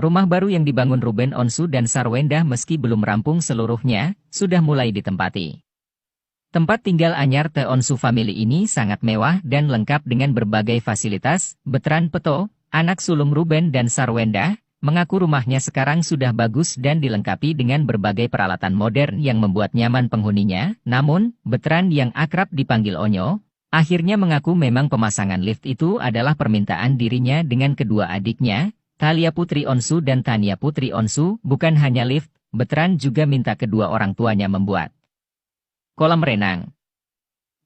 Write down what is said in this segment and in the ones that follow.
Rumah baru yang dibangun Ruben Onsu dan Sarwendah meski belum rampung seluruhnya, sudah mulai ditempati. Tempat tinggal anyar The Onsu Family ini sangat mewah dan lengkap dengan berbagai fasilitas. Betran Peto, anak sulung Ruben dan Sarwendah, mengaku rumahnya sekarang sudah bagus dan dilengkapi dengan berbagai peralatan modern yang membuat nyaman penghuninya. Namun, Betran yang akrab dipanggil Onyo, akhirnya mengaku memang pemasangan lift itu adalah permintaan dirinya dengan kedua adiknya, Thalia Putri Onsu dan Tania Putri Onsu. Bukan hanya lift, Betran juga minta kedua orang tuanya membuat kolam renang.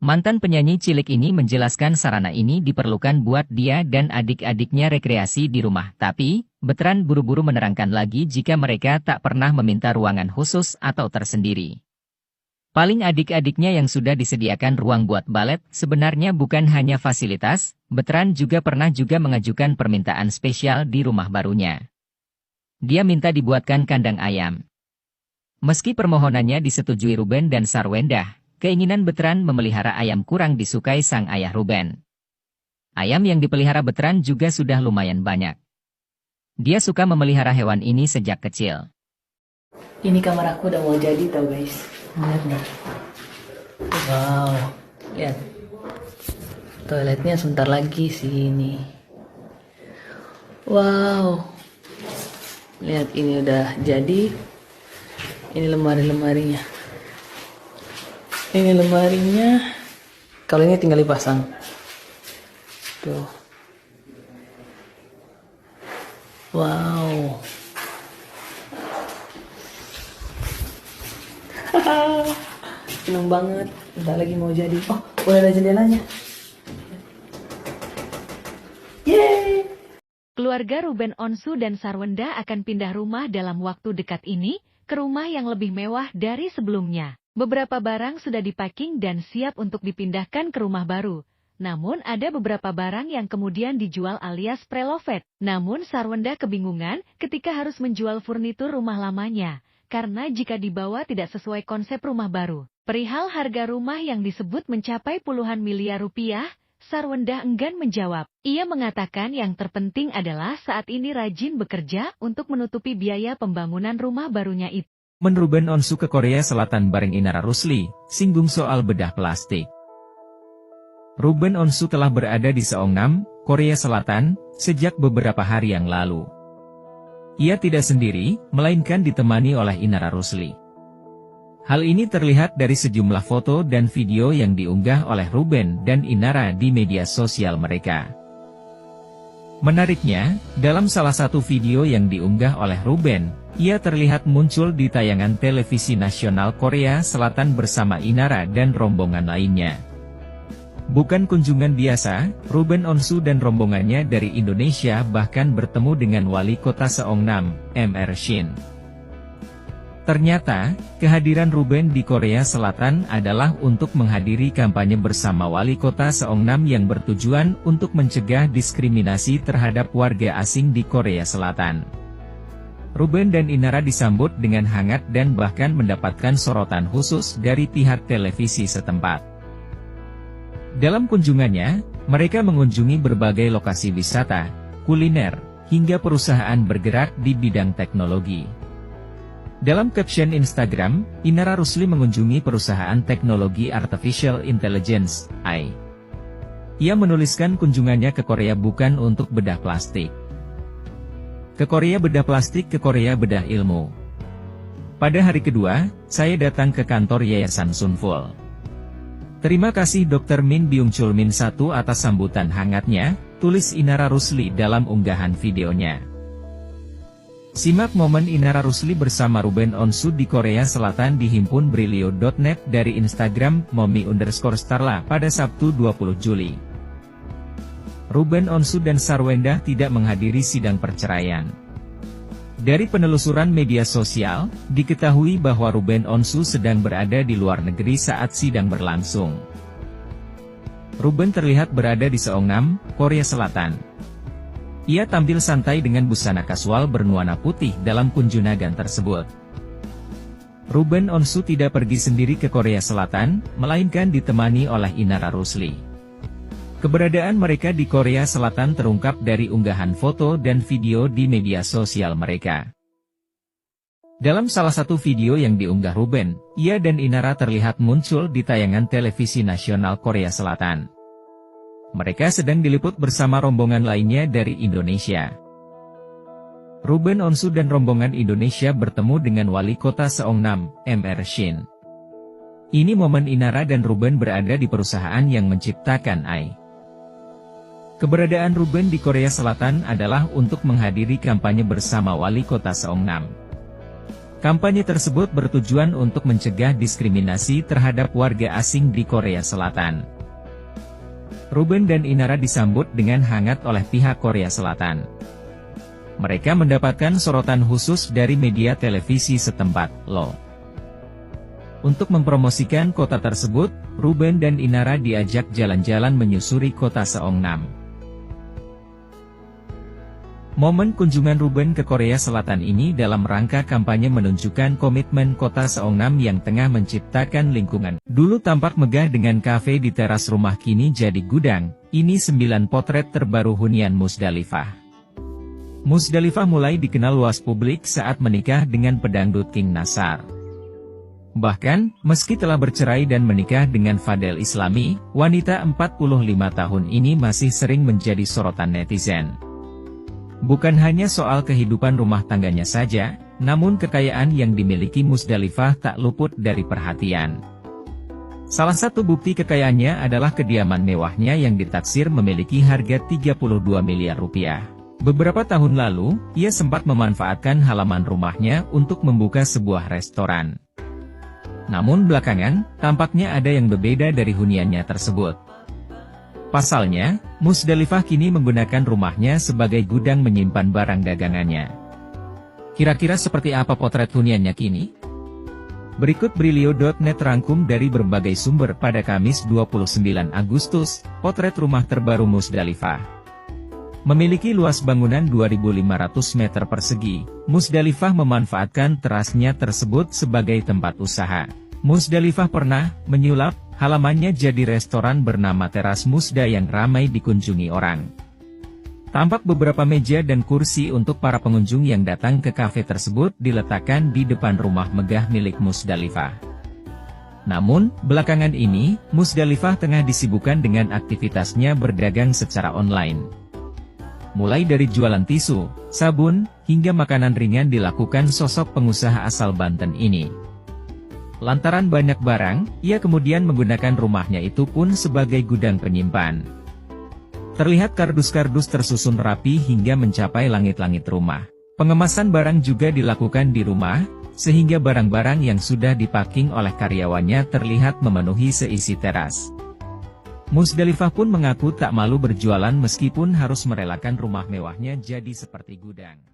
Mantan penyanyi cilik ini menjelaskan sarana ini diperlukan buat dia dan adik-adiknya rekreasi di rumah. Tapi, Betran buru-buru menerangkan lagi jika mereka tak pernah meminta ruangan khusus atau tersendiri. Paling adik-adiknya yang sudah disediakan ruang buat balet. Sebenarnya bukan hanya fasilitas, Betran juga pernah mengajukan permintaan spesial di rumah barunya. Dia minta dibuatkan kandang ayam. Meski permohonannya disetujui Ruben dan Sarwendah, keinginan Betran memelihara ayam kurang disukai sang ayah Ruben. Ayam yang dipelihara Betran juga sudah lumayan banyak. Dia suka memelihara hewan ini sejak kecil. Ini kamar aku udah mau jadi tau guys. Lihat nih. Wow, lihat. Toiletnya sebentar lagi sini. Wow. Lihat ini udah jadi. Ini lemari-lemarinya. Ini lemarinya. Kalau ini tinggal dipasang. Tuh. Wow. Seneng banget, udah lagi mau jadi. Oh, udah ada jendelanya. Yeay! Keluarga Ruben Onsu dan Sarwendah akan pindah rumah dalam waktu dekat ini, ke rumah yang lebih mewah dari sebelumnya. Beberapa barang sudah dipacking dan siap untuk dipindahkan ke rumah baru. Namun ada beberapa barang yang kemudian dijual alias preloved. Namun Sarwendah kebingungan ketika harus menjual furnitur rumah lamanya. Karena jika dibawa tidak sesuai konsep rumah baru. Perihal harga rumah yang disebut mencapai puluhan miliar rupiah, Sarwendah enggan menjawab. Ia mengatakan yang terpenting adalah saat ini rajin bekerja untuk menutupi biaya pembangunan rumah barunya itu. Ruben Onsu ke Korea Selatan bareng Inara Rusli, singgung soal bedah plastik. Ruben Onsu telah berada di Seongnam, Korea Selatan, sejak beberapa hari yang lalu. Ia tidak sendiri, melainkan ditemani oleh Inara Rusli. Hal ini terlihat dari sejumlah foto dan video yang diunggah oleh Ruben dan Inara di media sosial mereka. Menariknya, dalam salah satu video yang diunggah oleh Ruben, ia terlihat muncul di tayangan televisi nasional Korea Selatan bersama Inara dan rombongan lainnya. Bukan kunjungan biasa, Ruben Onsu dan rombongannya dari Indonesia bahkan bertemu dengan wali kota Seongnam, Mr. Shin. Ternyata, kehadiran Ruben di Korea Selatan adalah untuk menghadiri kampanye bersama wali kota Seongnam yang bertujuan untuk mencegah diskriminasi terhadap warga asing di Korea Selatan. Ruben dan Inara disambut dengan hangat dan bahkan mendapatkan sorotan khusus dari pihak televisi setempat. Dalam kunjungannya, mereka mengunjungi berbagai lokasi wisata, kuliner, hingga perusahaan bergerak di bidang teknologi. Dalam caption Instagram, Inara Rusli mengunjungi perusahaan teknologi Artificial Intelligence, AI. Ia menuliskan kunjungannya ke Korea bukan untuk bedah plastik. Ke Korea bedah plastik, ke Korea bedah ilmu. Pada hari kedua, saya datang ke kantor Yayasan Sunful. Terima kasih Dr. Min Byung Chul Min 1 atas sambutan hangatnya, tulis Inara Rusli dalam unggahan videonya. Simak momen Inara Rusli bersama Ruben Onsu di Korea Selatan di himpunbrilio.net dari Instagram momi_starla pada Sabtu 20 Juli. Ruben Onsu dan Sarwendah tidak menghadiri sidang perceraian. Dari penelusuran media sosial, diketahui bahwa Ruben Onsu sedang berada di luar negeri saat sidang berlangsung. Ruben terlihat berada di Seongnam, Korea Selatan. Ia tampil santai dengan busana kasual bernuansa putih dalam kunjungan tersebut. Ruben Onsu tidak pergi sendiri ke Korea Selatan, melainkan ditemani oleh Inara Rusli. Keberadaan mereka di Korea Selatan terungkap dari unggahan foto dan video di media sosial mereka. Dalam salah satu video yang diunggah Ruben, ia dan Inara terlihat muncul di tayangan televisi nasional Korea Selatan. Mereka sedang diliput bersama rombongan lainnya dari Indonesia. Ruben Onsu dan rombongan Indonesia bertemu dengan Wali Kota Seongnam, Mr. Shin. Ini momen Inara dan Ruben berada di perusahaan yang menciptakan AI. Keberadaan Ruben di Korea Selatan adalah untuk menghadiri kampanye bersama Wali Kota Seongnam. Kampanye tersebut bertujuan untuk mencegah diskriminasi terhadap warga asing di Korea Selatan. Ruben dan Inara disambut dengan hangat oleh pihak Korea Selatan. Mereka mendapatkan sorotan khusus dari media televisi setempat, LO. Untuk mempromosikan kota tersebut, Ruben dan Inara diajak jalan-jalan menyusuri kota Seongnam. Momen kunjungan Ruben ke Korea Selatan ini dalam rangka kampanye menunjukkan komitmen kota Seongnam yang tengah menciptakan lingkungan. Dulu tampak megah dengan kafe di teras rumah kini jadi gudang. Ini 9 potret terbaru hunian Musdalifah. Musdalifah mulai dikenal luas publik saat menikah dengan pedangdut King Nasar. Bahkan, meski telah bercerai dan menikah dengan Fadel Islami, wanita 45 tahun ini masih sering menjadi sorotan netizen. Bukan hanya soal kehidupan rumah tangganya saja, namun kekayaan yang dimiliki Musdalifah tak luput dari perhatian. Salah satu bukti kekayaannya adalah kediaman mewahnya yang ditaksir memiliki harga 32 miliar rupiah. Beberapa tahun lalu, ia sempat memanfaatkan halaman rumahnya untuk membuka sebuah restoran. Namun belakangan, tampaknya ada yang berbeda dari huniannya tersebut. Pasalnya, Musdalifah kini menggunakan rumahnya sebagai gudang menyimpan barang dagangannya. Kira-kira seperti apa potret huniannya kini? Berikut Brilio.net rangkum dari berbagai sumber pada Kamis 29 Agustus, potret rumah terbaru Musdalifah. Memiliki luas bangunan 2.500 meter persegi, Musdalifah memanfaatkan terasnya tersebut sebagai tempat usaha. Musdalifah pernah menyulap halamannya jadi restoran bernama Teras Musda yang ramai dikunjungi orang. Tampak beberapa meja dan kursi untuk para pengunjung yang datang ke kafe tersebut diletakkan di depan rumah megah milik Musdalifah. Namun, belakangan ini, Musdalifah tengah disibukkan dengan aktivitasnya berdagang secara online. Mulai dari jualan tisu, sabun, hingga makanan ringan dilakukan sosok pengusaha asal Banten ini. Lantaran banyak barang, ia kemudian menggunakan rumahnya itu pun sebagai gudang penyimpan. Terlihat kardus-kardus tersusun rapi hingga mencapai langit-langit rumah. Pengemasan barang juga dilakukan di rumah, sehingga barang-barang yang sudah dipaking oleh karyawannya terlihat memenuhi seisi teras. Musdalifah pun mengaku tak malu berjualan meskipun harus merelakan rumah mewahnya jadi seperti gudang.